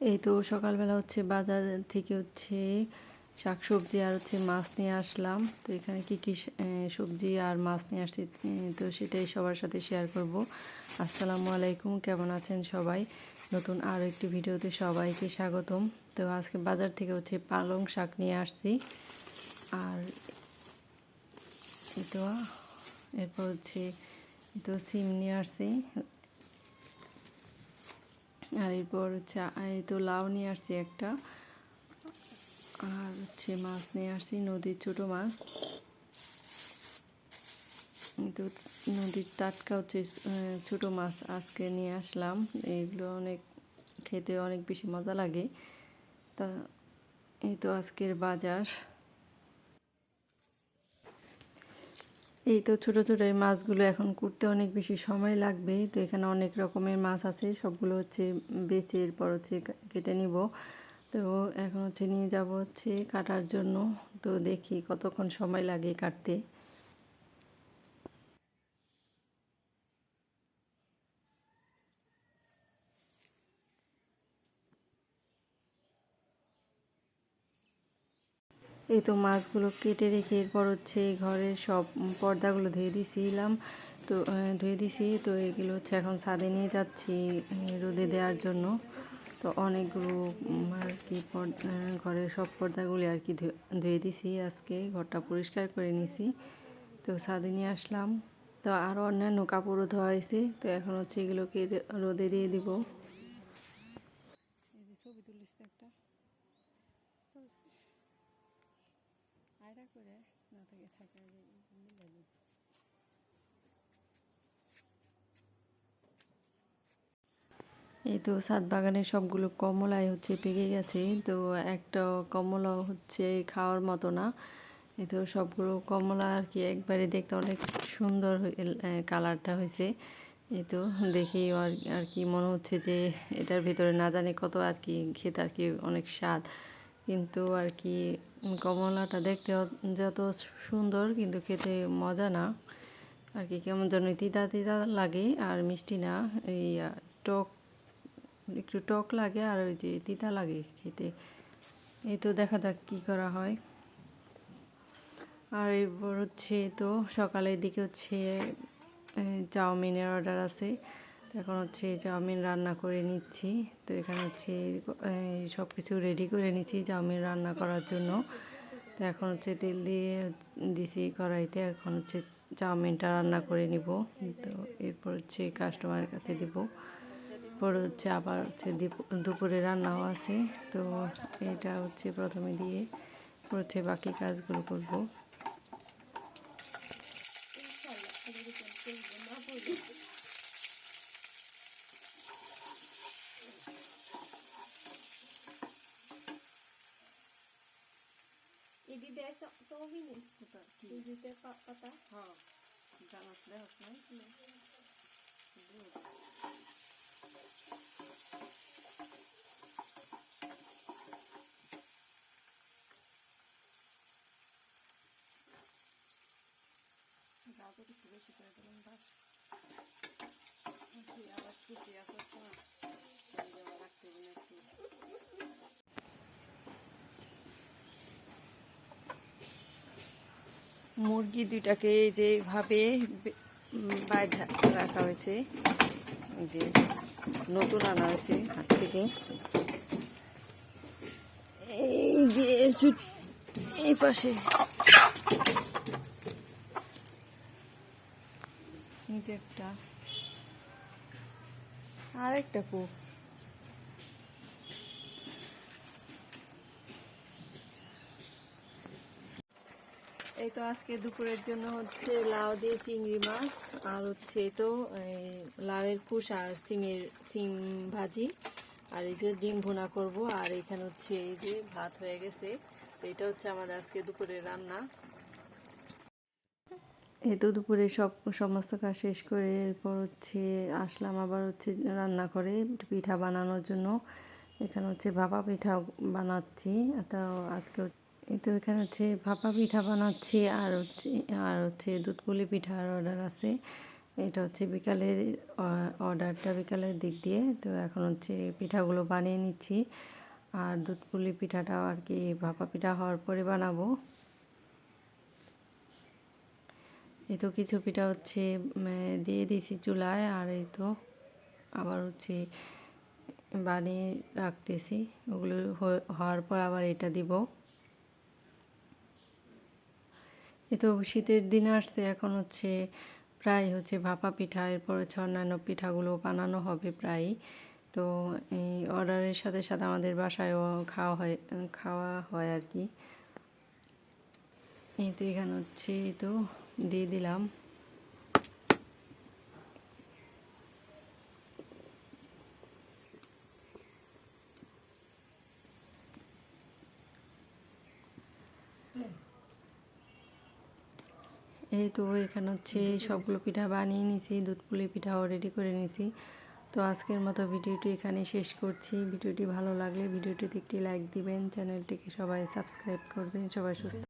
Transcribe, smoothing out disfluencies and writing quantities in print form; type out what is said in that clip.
এই তো সকালবেলা হচ্ছে বাজার থেকে হচ্ছে শাকসবজি আর হচ্ছে মাছ নিয়ে আসলাম। তো এখানে কি কি সবজি আর মাছ নিয়ে আসছি, তো সেটাই সবার সাথে শেয়ার করব। আসসালামু আলাইকুম, কেমন আছেন সবাই? নতুন আরও একটি ভিডিওতে সবাইকে স্বাগতম। তো আজকে বাজার থেকে হচ্ছে পালং শাক নিয়ে আসছি। আর এই তো এরপর হচ্ছে তো সিম নিয়ে আসছি। আর এরপর হচ্ছে এই তো লাউ নিয়ে আসছি একটা। আর হচ্ছে মাছ নিয়ে আসছি, নদীর ছোট মাছ। তো নদীর টাটকা হচ্ছে ছোট মাছ আজকে নিয়ে আসলাম। এইগুলো অনেক খেতে অনেক বেশি মজা লাগে। তা এই তো আজকের বাজার। এই তো ছোট ছোট এই মাছগুলো এখন করতে অনেক বেশি সময় লাগবে। তো এখানে অনেক রকমের মাছ আছে, সবগুলো হচ্ছে বেছে এরপর হচ্ছে কেটে নিব। তো এখন হচ্ছে নিয়ে যাব হচ্ছে কাটার জন্য। তো দেখি কতক্ষণ সময় লাগে কাটতে। এই তো মাছগুলো কেটে রেখে এরপর হচ্ছে ঘরের সব পর্দাগুলো ধুয়ে দিয়েছিলাম। তো ধুয়ে দিছি। তো এগুলো হচ্ছে এখন ছাদে নিয়ে যাচ্ছি রোদে দেওয়ার জন্য। তো অনেকগুলো আর কি ঘরের সব পর্দাগুলি আর কি ধুয়ে দিছি। আজকে ঘরটা পরিষ্কার করে নিছি। তো ছাদে নিয়ে আসলাম। তো আরও অন্যান্য কাপড়ও ধোয়া হয়েছে। তো এখন হচ্ছে এগুলোকে রোদে দিয়ে দিব। ছবি তুলিস একটা আয়রা করে না থেকে থাকে। এই তো ছাদ বাগানের সবগুলো কমলাই হচ্ছে পেকে গেছে। তো একটা কমলাও হচ্ছে খাওয়ার মতো না। এই তো সবগুলো কমলা আর কি একবারে দেখতে অনেক সুন্দর কালারটা হয়েছে। এই তো দেখেই আর কি মনে হচ্ছে যে এটার ভিতরে না জানি কত আর কি খেতে আর কি অনেক স্বাদ। কিন্তু আর কি কমলাটা দেখতে যত সুন্দর কিন্তু খেতে মজা না আর কি, কেমন যেন তিতা তিতা লাগে আর মিষ্টি না। এই টক একটু টক লাগে আর ওই যে তিতা লাগে খেতে। এই তো দেখা যাক কী করা হয়। আর এরপর হচ্ছে তো সকালের দিকে হচ্ছে চাউমিনের অর্ডার আছে। তো এখন হচ্ছে চাউমিন রান্না করে নিচ্ছি। তো এখানে হচ্ছে সব কিছু রেডি করে নিচ্ছি চাউমিন রান্না করার জন্য। তো এখন হচ্ছে তেল দিয়ে দিছি কড়াইতে। এখন হচ্ছে চাউমিনটা রান্না করে নিব। তো এরপর হচ্ছে কাস্টমারের কাছে দিব। পরে হচ্ছে আবার হচ্ছে দুপুরে রান্নাও আছে। তো এটা হচ্ছে প্রথমে দিয়ে হচ্ছে বাকি কাজগুলো করব। E di dessa só o vinho. E di te pata. হ্যাঁ জানাস দেখাস নাই গাজর একটু বেশি করে দিলাম। আবার কুচি আসার সময় রাখতে হবে একটু। মুরগি দুইটাকে যেভাবে বাইধা রাখা হয়েছে, যে নতুন আনা হয়েছে হাট থেকে। এই যে এই পাশে এই যে একটা আর একটা কূপ। এই তো আজকে দুপুরের জন্য হচ্ছে লাউ দিয়ে চিংড়ি মাছ আর হচ্ছে তো লাউয়ের কুশ আর সিম ভাজি আর এই যে ডিম ভুনা করব। আর এখানে হচ্ছে এই যে ভাত হয়ে গেছে। তো এটা হচ্ছে আমাদের আজকে দুপুরের রান্না। এই তো দুপুরে সমস্ত কাজ শেষ করে এরপর হচ্ছে আসলাম আবার হচ্ছে রান্না করে পিঠা বানানোর জন্য। এখানে হচ্ছে ভাপা পিঠা বানাচ্ছি। তো আজকে এই তো এখানে হচ্ছে ভাপা পিঠা বানাচ্ছি আর হচ্ছে দুধ পুলি পিঠার অর্ডার আছে। এটা হচ্ছে বিকালের অর্ডারটা বিকালের দিক দিয়ে, তো এখন হচ্ছে পিঠাগুলো বানিয়ে নিচ্ছি। আর দুধ পুলি পিঠাটাও আর কি ভাপা পিঠা হওয়ার পরে বানাবো। এই তো কিছু পিঠা হচ্ছে দিয়ে দিয়েছি চুলায়, আর এই তো আবার হচ্ছে বানিয়ে রাখতেছি। ওগুলো হওয়ার পর আবার এটা দিব। এই তো শীতের দিন আসছে, এখন হচ্ছে প্রায় হচ্ছে ভাপা পিঠা, এরপর হচ্ছে অন্যান্য পিঠাগুলো বানানো হবে প্রায়। তো এই অর্ডারের সাথে সাথে আমাদের বাসায়ও খাওয়া হয় আর কি। এই তো এখানে হচ্ছে এই তো দিয়ে দিলাম। এই তো এখানে হচ্ছে সবগুলো পিঠা বানিয়ে নিছি, দুধ পুলি পিঠাও রেডি করে নিছি। তো আজকের মতো ভিডিওটি এখানে শেষ করছি। ভিডিওটি ভালো লাগলে ভিডিওটিতে একটি লাইক দিবেন, চ্যানেলটিকে সবাই সাবস্ক্রাইব করবেন। সবাই সুস্থ